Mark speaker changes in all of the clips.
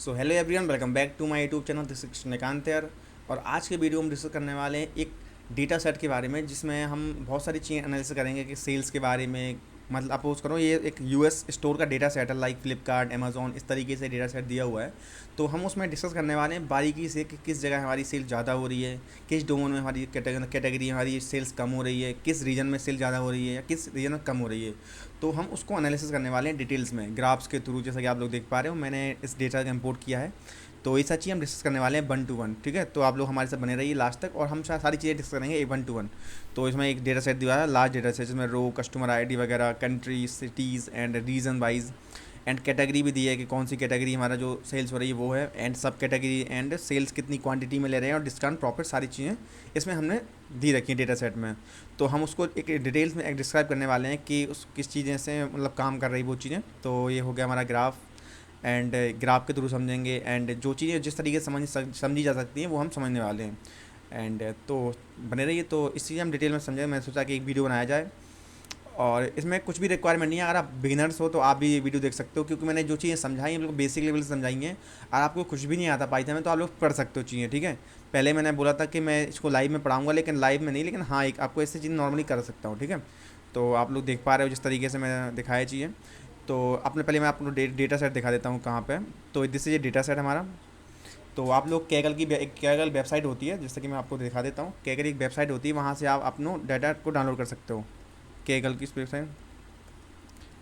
Speaker 1: So hello everyone, welcome back to my YouTube channel. This is Nikant यार। और आज के वीडियो में डिस्कस करने वाले हैं एक डेटा सेट के बारे में, जिसमें हम बहुत सारी चीज़ें एनालिसिस करेंगे कि सेल्स के बारे में। मतलब अपोज करो ये एक यूएस स्टोर का डेटा सेट है, लाइक फ्लिपकार्ट, अमेजोन, इस तरीके से डेटा सेट दिया हुआ है। तो हम उसमें डिस्कस करने वाले हैं बारीकी से कि किस जगह हमारी सेल ज़्यादा हो रही है, किस डोमेन में हमारी कैटेगरी हमारी सेल्स कम हो रही है, किस रीजन में सेल ज़्यादा हो रही है या किस रीजन में कम हो रही है। तो हम उसको एनालिसिस करने वाले हैं डिटेल्स में ग्राफ्स के थ्रू, जैसा कि आप लोग देख पा रहे हो। मैंने इस डेटा का इंपोर्ट किया है। तो ये सारी चीज़ हम डिस्कस करने वाले हैं 1 to 1, ठीक है। तो आप लोग हमारे साथ बने रहिए लास्ट तक, और हम सारी चीज़ें डिस्कस करेंगे 1 to 1। तो इसमें एक डेटा सेट दिया है, लार्ज डेटा सेट, जिसमें रो, कस्टमर आईडी वगैरह, country, cities and region wise, and category भी दी है कि कौन सी कैटेगरी हमारा जो सेल्स हो रही है वो है, एंड सब कैटेगरी, एंड सेल्स कितनी क्वांटिटी में ले रहे हैं, और डिस्काउंट, प्रॉफिट, सारी चीज़ें इसमें हमने दी रखी है डेटा सेट में। तो हम उसको एक डिटेल्स में डिस्क्राइब करने वाले हैं कि उस किस चीज़ें से मतलब काम कर रही वो चीज़ें। तो ये हो गया हमारा ग्राफ, एंड ग्राफ के थ्रू समझेंगे, एंड जो चीज़ें जिस तरीके से समझी जा सकती हैं वो हम समझने वाले हैं। एंड तो बने रहिए। तो इस चीज़ हम डिटेल में समझेंगे। मैंने सोचा कि एक वीडियो बनाया जाए, और इसमें कुछ भी रिक्वायरमेंट नहीं है। अगर आप बिगिनर्स हो तो आप भी ये वीडियो देख सकते हो, क्योंकि मैंने जो चीज़ें समझाई हैं बिल्कुल बेसिक लेवल से समझाई हैं। और आपको कुछ भी नहीं आता पाइथन में तो आप लोग पढ़ सकते हो चीज़ें, ठीक है। पहले मैंने बोला था कि मैं इसको लाइव में पढ़ाऊँगा, लेकिन लाइव में नहीं, लेकिन हाँ एक आपको ऐसी चीज़ नॉर्मली कर सकता हूँ, ठीक है। तो आप लोग देख पा रहे हो जिस तरीके से मैंने दिखाया चीज़ें। तो अपने पहले मैं आपको डेटा सेट दिखा देता हूँ कहाँ पे। तो दिस ये डेटा सेट हमारा। तो आप लोग कैगल की एक कैगल वेबसाइट होती है, जैसे कि मैं आपको दिखा देता हूँ। कैगल एक वेबसाइट होती है, वहाँ से आप अपनो डाटा को डाउनलोड कर सकते हो। कैगल की वेबसाइट,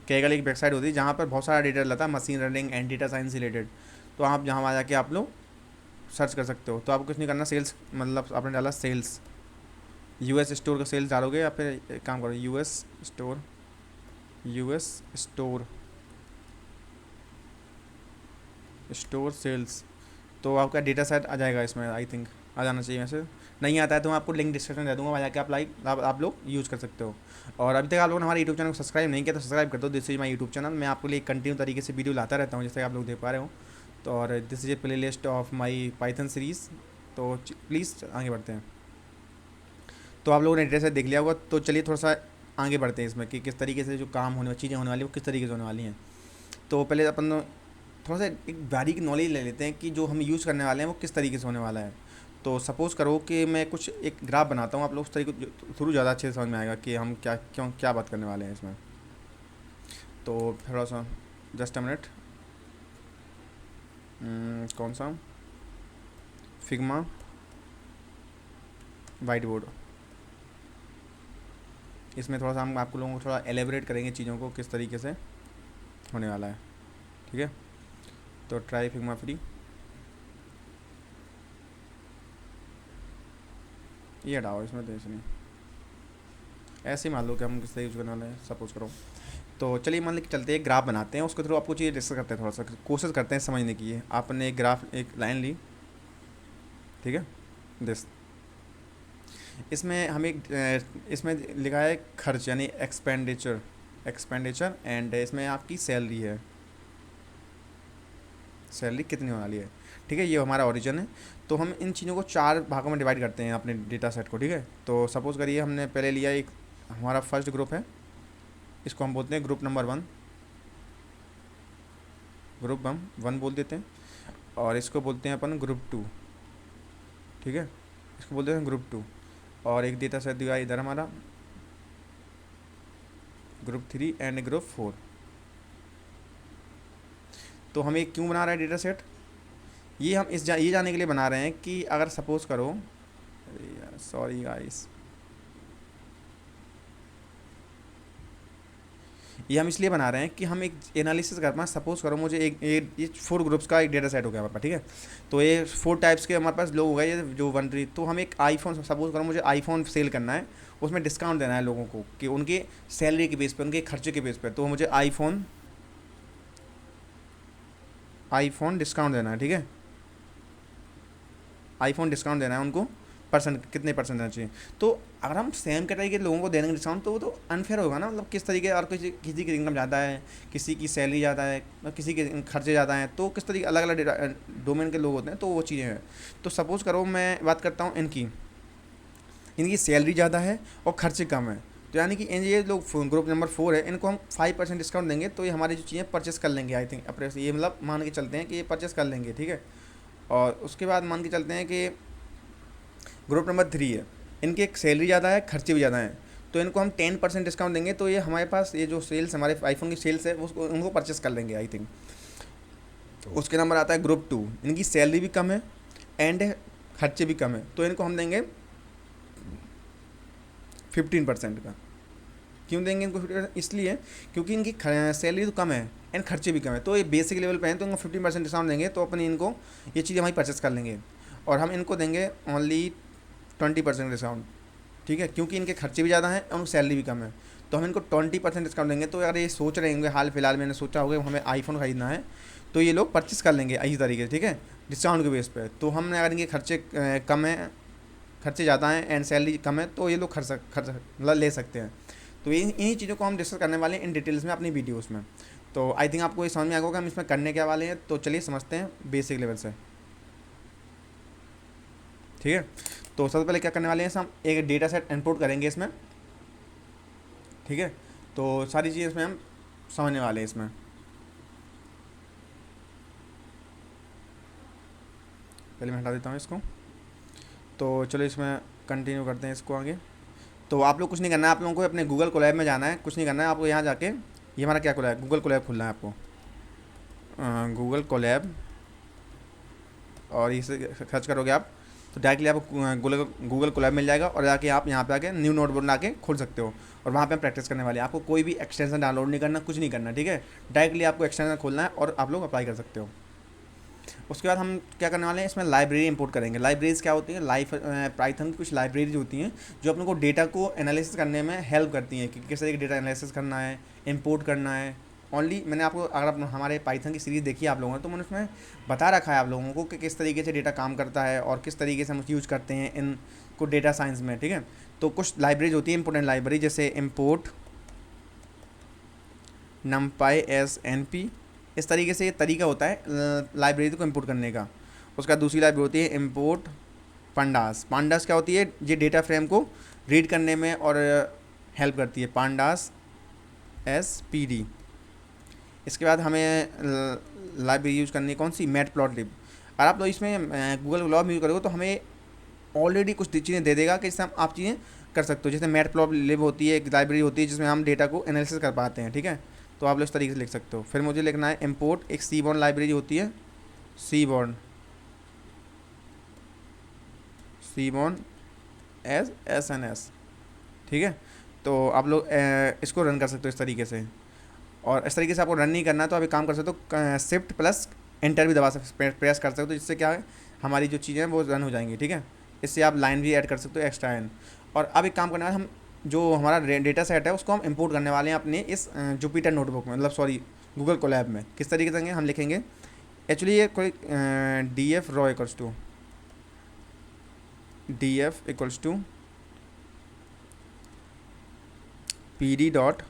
Speaker 1: कैगल एक वेबसाइट होती है जहाँ पर बहुत सारा डेटा रहता है, machine learning and data science related. तो आप जहाँ वहाँ जाके आप लोग सर्च कर सकते हो। तो आपको कुछ नहीं करना, सेल्स मतलब आपने डाला सेल्स, यूएस स्टोर का सेल्स डालोगे, या फिर एक काम करो, US store, US store, store sales. तो आपका डेटा सेट आ जाएगा इसमें, आई थिंक आ जाना चाहिए। वैसे नहीं आता है तो मैं आपको लिंक डिस्क्रिप्शन दे दूँगा, वहाँ जाके आप लोग यूज़ कर सकते हो। और अभी तक आप लोगों ने हमारे यूट्यूब चैनल को सब्सक्राइब नहीं किया तो सब्सक्राइब कर दो। This is my YouTube channel. मैं आपके लिए कंटिन्यू तरीके से वीडियो लाता रहता हूँ, जैसे आप लोग देख पा रहे हो। तो और this is a play list of my Python series. तो प्लीज़ आगे बढ़ते हैं। तो आप लोगों ने डेटा सेट देख लिया होगा, तो चलिए थोड़ा सा आगे बढ़ते हैं इसमें कि किस तरीके से जो काम होने वाली चीज़ें होने वाली वो किस तरीके से होने वाली हैं। तो पहले अपन थोड़ा सा एक बारीक नॉलेज ले लेते हैं कि जो हम यूज़ करने वाले हैं वो किस तरीके से होने वाला है। तो सपोज़ करो कि मैं कुछ एक ग्राफ बनाता हूँ, आप लोग उस तरीके थ्रू ज़्यादा अच्छे से समझ में आएगा कि हम क्या बात करने वाले हैं इसमें। तो थोड़ा सा जस्ट अ मिनट, कौन सा, फिग्मा वाइट बोर्ड। इसमें थोड़ा सा हम आपको लोगों को थोड़ा एलेबरेट करेंगे चीज़ों को किस तरीके से होने वाला है, ठीक है। तो ट्राई फिग्मा फ्री, ये हटाओ, इसमें तो ऐसे नहीं, ऐसे ही मान लो कि हम किस तरीके यूज़ करने वाले हैं, सपोज करो। तो चलिए मान लेके चलते हैं, ग्राफ बनाते हैं, उसके थ्रू आपको चीज़ें डिस्कस करते हैं, थोड़ा सा कोशिश करते हैं समझने की। है आपने एक ग्राफ, एक लाइन ली, ठीक है, दिस। इसमें हमें इसमें लिखा है खर्च, यानी एक्सपेंडिचर, एक्सपेंडिचर, एंड इसमें आपकी सैलरी है, सैलरी कितनी होने वाली है, ठीक है। ये हमारा ओरिजिन है। तो हम इन चीज़ों को चार भागों में डिवाइड करते हैं अपने डेटा सेट को, ठीक है। तो सपोज़ करिए हमने पहले लिया एक, हमारा फर्स्ट ग्रुप है, इसको हम बोलते हैं ग्रुप नंबर 1, ग्रुप हम 1 बोल देते हैं। और इसको बोलते हैं अपन ग्रुप 2, ठीक है, इसको बोलते हैं ग्रुप 2। और एक डेटा सेट दिया इधर हमारा ग्रुप 3 एंड ग्रुप 4। तो हम एक क्यों बना रहे हैं डेटा सेट, ये हम ये जानने के लिए बना रहे हैं कि अगर सपोज़ करो, सॉरी गाइस, ये हम इसलिए बना रहे हैं कि हम एक एनालिसिस कर पाएँ। सपोज़ करो मुझे ये 4 ग्रुप्स का एक डेटा सेट हो गया हमारे पास, ठीक है। तो ये 4 टाइप्स के हमारे पास लोग हो गए, ये जो 1 तो हम एक आईफोन, सपोज़ करो मुझे आईफोन सेल करना है, उसमें डिस्काउंट देना है लोगों को कि उनके सैलरी के बेस पे, उनके खर्चे के बेस पे। तो मुझे आईफोन डिस्काउंट देना है, ठीक है, आईफोन डिस्काउंट देना है उनको, परसेंट कितने परसेंट देना चाहिए। तो अगर हम सेम कैटेगरी के लोगों को देंगे डिस्काउंट तो वो तो अनफेयर होगा ना। मतलब किस तरीके, और किसी की इनकम ज़्यादा है, किसी की सैलरी ज़्यादा है, किसी के खर्चे ज़्यादा हैं, तो किस तरीके अलग अलग डोमेन के लोग होते हैं, तो वो चीज़ें हैं। तो सपोज़ करो मैं बात करता हूँ इनकी, इनकी सैलरी ज़्यादा है और खर्चे कम है। तो यानी कि ये लोग ग्रुप नंबर 4 है, इनको हम 5% डिस्काउंट देंगे तो ये हमारी जो चीज़ें परचेस कर लेंगे। आई थिंक अपने से ये मतलब मान के चलते हैं कि ये परचेस कर लेंगे, ठीक है। और उसके बाद मान के चलते हैं कि ग्रुप नंबर 3 है, इनकी एक सैलरी ज़्यादा है, खर्चे भी ज़्यादा हैं, तो इनको हम 10% डिस्काउंट देंगे तो ये हमारे पास ये जो सेल्स हमारे आईफोन की सेल्स है वो उनको परचेस कर लेंगे। आई थिंक उसके नंबर आता है ग्रुप 2, इनकी सैलरी भी कम है एंड खर्चे भी कम है, तो इनको हम देंगे 15% का। क्यों देंगे इनको 50%? इसलिए क्योंकि इनकी सैलरी तो कम है एंड खर्चे भी कम है, तो ये बेसिक लेवल पे हैं, तो इनको 15% डिस्काउंट देंगे तो अपनी इनको ये चीज़ हमारी परचेस कर लेंगे। और हम इनको देंगे ओनली 20% डिस्काउंट, ठीक है, क्योंकि इनके खर्चे भी ज़्यादा हैं और उनकी सैलरी भी कम है, तो हम इनको 20% डिस्काउंट देंगे। तो यार ये सोच रहे होंगे हाल फिलहाल मैंने सोचा होगा हमें आईफोन खरीदना है, तो ये लोग परचेस कर लेंगे इसी तरीके से, ठीक है, डिस्काउंट के बेस पे। तो हमने अगर इनके खर्चे कम हैं, खर्चे ज़्यादा हैं एंड सैलरी कम है, तो ये लोग खर्च मतलब ले सकते हैं। तो इन्हीं चीज़ों को हम डिस्कस करने वाले हैं इन डिटेल्स में अपनी वीडियोस में। तो आई थिंक आपको ये समझ में आएगा कि हम इसमें करने क्या वाले हैं। तो चलिए समझते हैं बेसिक लेवल से, ठीक है। तो सबसे पहले क्या करने वाले हैं, हम एक डेटा सेट इनपुट करेंगे इसमें, ठीक है। तो सारी चीज़ें इसमें हम समझने वाले हैं इसमें। पहले मैं हटा देता हूँ इसको। तो चलो इसमें कंटिन्यू करते हैं इसको आगे। तो आप लोग कुछ नहीं करना है, आप लोगों को अपने गूगल कोलैब में जाना है, कुछ नहीं करना है आपको। यहाँ जाके ये हमारा क्या कोलैब, गूगल कोलैब खुलना है आपको, गूगल कोलैब, और इसे सर्च करोगे आप तो डायरेक्टली आपको गूगल कोलैब मिल जाएगा, और जाके आप यहाँ पे आके न्यू नोटबुक ला के खोल सकते हो, और वहाँ पे हम प्रैक्टिस करने वाले हैं। आपको कोई भी एक्सटेंशन डाउनलोड नहीं करना, कुछ नहीं करना, ठीक है। डायरेक्टली आपको एक्सटेंशन खोलना है और आप लोग अप्लाई कर सकते हो। उसके बाद हम क्या करने वाले हैं, इसमें लाइब्रेरी इंपोर्ट करेंगे। लाइब्रेरीज क्या होती है, पाइथन की कुछ लाइब्रेरीज होती हैं जो अपने को डेटा को एनालिसिस करने में हेल्प करती हैं कि किस तरीके डेटा एनालिसिस करना है, इंपोर्ट करना है। ओनली मैंने आपको, अगर आप हमारे पाइथन की सीरीज़ देखी है आप लोगों ने, तो मैंने उसमें बता रखा है आप लोगों को कि किस तरीके से डेटा काम करता है और किस तरीके से हम यूज़ करते हैं इन को डेटा साइंस में, ठीक है। तो कुछ लाइब्रेरीज होती है इंपोर्टेंट लाइब्रेरी, जैसे import numpy as n p, इस तरीके से ये तरीका होता है लाइब्रेरी को इंपोर्ट करने का। उसका दूसरी लाइब्रेरी होती है इंपोर्ट पांडास। पांडास क्या होती है, ये डेटा फ्रेम को रीड करने में और हेल्प करती है, पांडास SPD। इसके बाद हमें लाइब्रेरी यूज़ करनी है कौन सी, मैटप्लॉटलिब। अगर आप लोग इसमें गूगल कोलैब यूज़ करोगे तो हमें ऑलरेडी कुछ चीज़ें दे देगा कि इससे हम आप चीज़ें कर सकते हो। जैसे मैटप्लॉटलिब होती है, एक लाइब्रेरी होती है जिसमें हम डेटा को एनालिसिस कर पाते हैं, ठीक है। तो आप लोग इस तरीके से लिख सकते हो। फिर मुझे लिखना है इंपोर्ट एक सीबॉर्न लाइब्रेरी होती है, सीबॉर्न SNS, ठीक है। तो आप लोग इसको रन कर सकते हो इस तरीके से। और इस तरीके से आपको रन नहीं करना तो आप एक काम कर सकते हो, शिफ्ट प्लस एंटर भी दबा सकते, प्रेस कर सकते हो, जिससे क्या है हमारी जो चीज़ें हैं वो रन हो जाएंगी, ठीक है। इससे आप लाइन भी ऐड कर सकते हो, एक्स्ट्रा लाइन। और अब एक काम करना है, हम जो हमारा डेटा सेट है उसको हम इंपोर्ट करने वाले हैं अपने इस जुपिटर नोटबुक में, मतलब सॉरी गूगल कोलैब में। किस तरीके से हम लिखेंगे, एक्चुअली ये कोई DF raw equals to DF equals to PD dot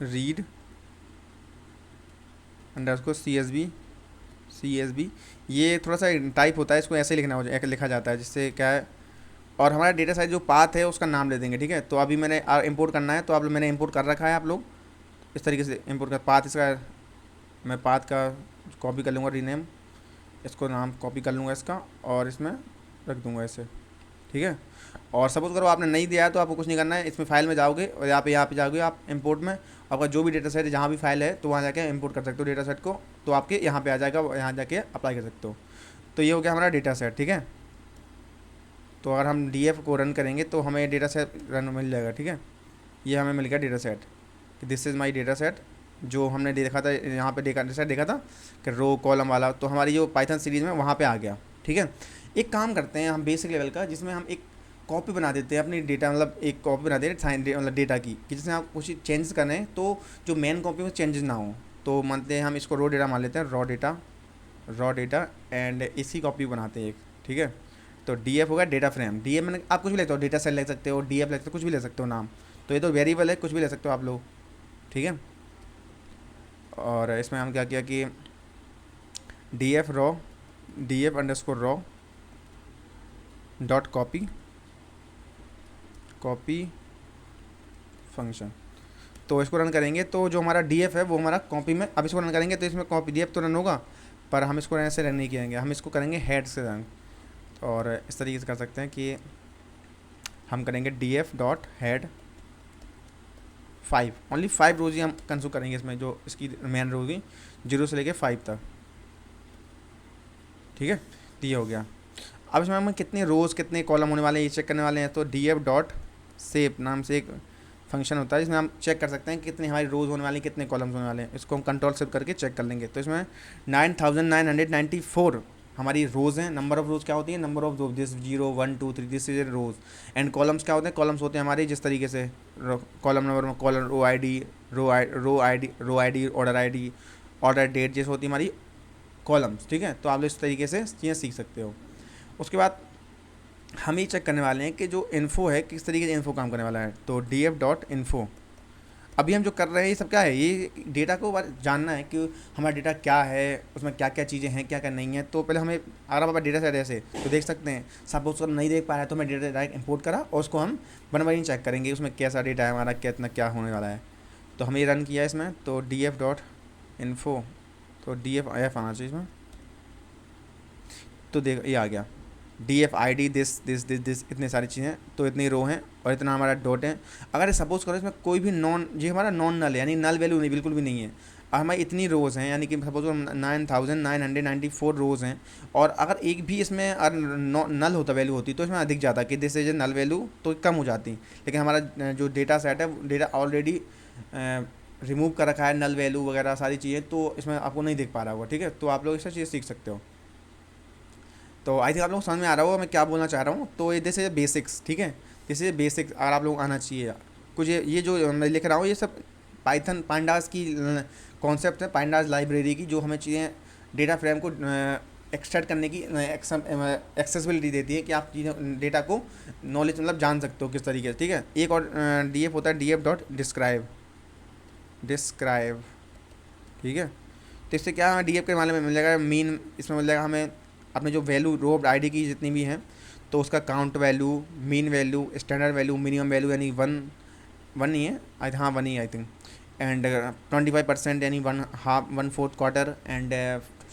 Speaker 1: read underscore CSV। ये थोड़ा सा टाइप होता है, इसको ऐसे लिखा जाता है, जिससे क्या है, और हमारा डेटा साइज जो पाथ है उसका नाम ले देंगे, ठीक है। तो अभी मैंने इंपोर्ट करना है, तो आप लोग मैंने इंपोर्ट कर रखा है, आप लोग इस तरीके से इंपोर्ट कर पाथ, इसका मैं पाथ का कॉपी कर लूँगा, रीनेम इसको नाम कॉपी कर लूँगा इसका, और इसमें रख दूँगा ऐसे, ठीक है। और सपोज करो आपने नहीं दिया है तो आपको कुछ नहीं करना है, इसमें फाइल में जाओगे और यहाँ पे जाओगे आप इंपोर्ट में, आपका जो भी डेटा सेट जहाँ भी फाइल है तो वहाँ जाके इंपोर्ट कर सकते हो डेटा सेट को, तो आपके यहाँ पे आ जाएगा, यहाँ जाके अप्लाई कर सकते हो। तो ये हो गया हमारा डेटा सेट, ठीक है। तो अगर हम DF को रन करेंगे तो हमें डेटा सेट रन मिल जाएगा, ठीक है। ये हमें मिल गया डेटा सेट कि this is my data set, जो हमने देखा था यहाँ पे डेटा सेट देखा था कि रो कॉलम वाला, तो हमारी जो पाइथन सीरीज़ में वहाँ पे आ गया, ठीक है। एक काम करते हैं हम बेसिक लेवल का, जिसमें हम एक कॉपी बना देते हैं अपनी डेटा, मतलब एक कॉपी बना देते हैं मतलब डेटा की, कि जिसमें आप कुछ चेंजेस करें तो जो मेन कॉपी में चेंजेस ना हो। तो मानते हैं हम इसको रो डेटा मान लेते हैं, रॉ डेटा एंड इसी कॉपी बनाते हैं एक, ठीक है। तो DF होगा डेटा फ्रेम, DF मैंने आप कुछ भी लेते हो, डेटा सेट ले सकते हो, DF ले सकते हो, कुछ भी ले सकते हो नाम, तो ये तो वेरिएबल है, कुछ भी ले सकते हो आप लोग, ठीक है। और इसमें हम क्या किया कि DF underscore raw dot copy function. तो इसको रन करेंगे तो जो हमारा df है वो हमारा कॉपी में, अब इसको रन करेंगे तो इसमें कॉपी df तो रन होगा, पर हम इसको ऐसे रन नहीं करेंगे, हम इसको करेंगे हेड से रन। और इस तरीके से कर सकते हैं कि हम करेंगे df डॉट हेड 5, ओनली 5 रोज ही हम कंज्यूम करेंगे इसमें, जो इसकी मेन रोज होगी 0 से लेके 5 तक, ठीक है। तो ये हो गया। अब इसमें हम कितने रोज़ कितने कॉलम होने वाले हैं ये चेक करने वाले हैं। तो df डॉट सेप नाम से एक फंक्शन होता है जिसमें हम चेक कर सकते हैं कि कितने हमारी रोज़ होने वाली हैं, कितने कॉलम्स होने वाले हैं। इसको हम कंट्रोल सेव करके चेक कर लेंगे। तो इसमें 9994 हमारी रोज़ हैं। नंबर ऑफ रोज़ क्या होती है, number of rows, this 0 1 2 3 this is rows. And columns क्या होते हैं, कॉलम्स होते हैं हमारे जिस तरीके से कॉलम नंबर में column row I D order date, जैसे होती है हमारी कॉलम्स, ठीक है। तो आप लोग इस तरीके से चीज़ें सीख सकते हो। उसके बाद हम ये चेक करने वाले हैं कि जो इन्फो है किस तरीके से इन्फो काम करने वाला है। तो df डॉट इन्फो, अभी हम जो कर रहे हैं ये सब क्या है, ये डेटा को जानना है कि हमारा डेटा क्या है, उसमें क्या क्या चीज़ें हैं, क्या क्या नहीं है। तो पहले हमें, अगर हमारा डेटा सेट ऐसे तो देख सकते हैं, सपोज उसको नहीं देख पा रहा है तो मैं डेटा डायरेक्ट इंपोर्ट करा और उसको हम वन बाई चेक करेंगे उसमें कैसा डेटा है हमारा, कितना क्या होने वाला है। तो हमें रन किया इसमें, तो df डॉट इन्फो, तो df एफ आना चाहिए इसमें। तो देख ये आ गया, df id दिस इतने सारी चीज़ें, तो इतनी रो हैं और इतना हमारा डॉट है। अगर सपोज़ करो इसमें कोई भी ये हमारा नॉन नल है, यानी नल वैल्यू नहीं, बिल्कुल भी नहीं है। और हमारी इतनी रोज़ हैं, यानी कि सपोज 9994 रोज़ हैं, और अगर एक भी इसमें अगर नल होता वैल्यू होती तो इसमें अधिक जाता कि this is a null value, तो कम हो जाती। लेकिन हमारा जो डेटा सेट है, डेटा ऑलरेडी रिमूव कर रखा है, नल वैल्यू वगैरह सारी चीज़ें, तो इसमें आपको नहीं देख पा रहा होगा, ठीक है। तो आप लोग इससे चीज़ सीख सकते हो। तो आई थिंक आप लोग समझ में आ रहा हो मैं क्या बोलना चाह रहा हूँ। तो ये जैसे बेसिक्स, ठीक है, जैसे बेसिक्स अगर आप लोग आना चाहिए कुछ, ये जो मैं लिख रहा हूँ ये सब पाइथन पांडास की कॉन्सेप्ट है, पांडास लाइब्रेरी की, जो हमें चीज़ें डेटा फ्रेम को एक्सट्रैक्ट करने की एक्सेसिबिलिटी देती है कि आप चीज़ें डेटा को नॉलेज मतलब जान सकते हो किस तरीके से, ठीक है। एक और df होता है df डॉट डिस्क्राइब, ठीक है। तो इससे क्या हमें df के मामले में मिल जाएगा मीन, इसमें मिल जाएगा हमें अपने जो वैल्यू रो आईडी की जितनी भी हैं, तो उसका count value, mean value, standard value, minimum value, यानी वन नहीं है हाँ 1 ही आई थिंक, एंड 25% यानी 1/4 क्वार्टर, एंड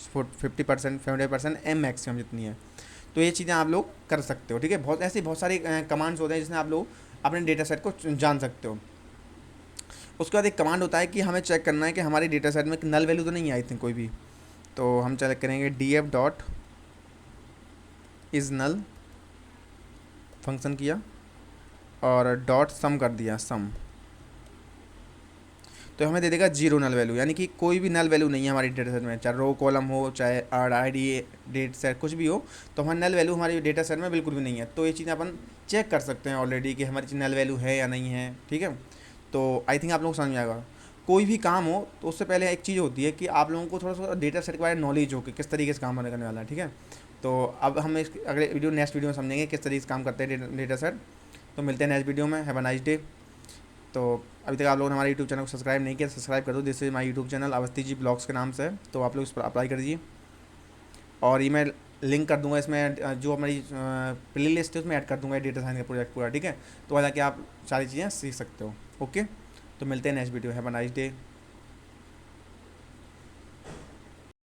Speaker 1: 50% 70% एम मैक्सिमम जितनी है। तो ये चीज़ें आप लोग कर सकते हो, ठीक है। बहुत सारी कमांड्स होते हैं जिसमें आप लोग अपने डेटा सेट को जान सकते हो। उसके बाद एक कमांड होता है कि हमें चेक करना है कि हमारे डेटा सेट में नल वैल्यू तो नहीं आई थिंक कोई भी। तो हम चेक करेंगे df dot is null, function किया और डॉट सम कर दिया सम, तो हमें दे देगा 0 नल वैल्यू, यानी कि कोई भी नल वैल्यू नहीं है हमारी डेटा सेट में, चाहे रो कॉलम हो, चाहे आईडी डेट सेट कुछ भी हो, तो हमारी नल वैल्यू हमारी डेटा सेट में बिल्कुल भी नहीं है। तो ये चीज़ें अपन चेक कर सकते हैं ऑलरेडी कि हमारी नल वैल्यू है या नहीं है, ठीक है। तो आई थिंक आप लोगों को समझ में आएगा। कोई भी काम हो तो उससे पहले एक चीज़ होती है कि आप लोगों को थोड़ा सा डेटा सेट के बारे में नॉलेज हो कि किस तरीके से काम करने वाला है, ठीक है। तो अब हम इस अगले वीडियो नेक्स्ट वीडियो में समझेंगे किस तरीके से काम करते हैं डेटा सेट। तो मिलते हैं नेक्स्ट वीडियो में। Have a nice day. तो अभी तक आप लोगों ने हमारे यूट्यूब चैनल को सब्सक्राइब नहीं किया, सब्सक्राइब कर दो। This is my YouTube channel Awasthi ji blogs के नाम से है, तो आप लोग इस पर अप्लाई कर दीजिए। और ये मैं लिंक कर दूंगा इसमें, जो हमारी प्ले लिस्ट है उसमें ऐड कर दूंगा डेटा साइंस का प्रोजेक्ट पूरा, ठीक है। तो हालांकि आप सारी चीज़ें सीख सकते हो। ओके, तो मिलते हैं next video. Have a nice day.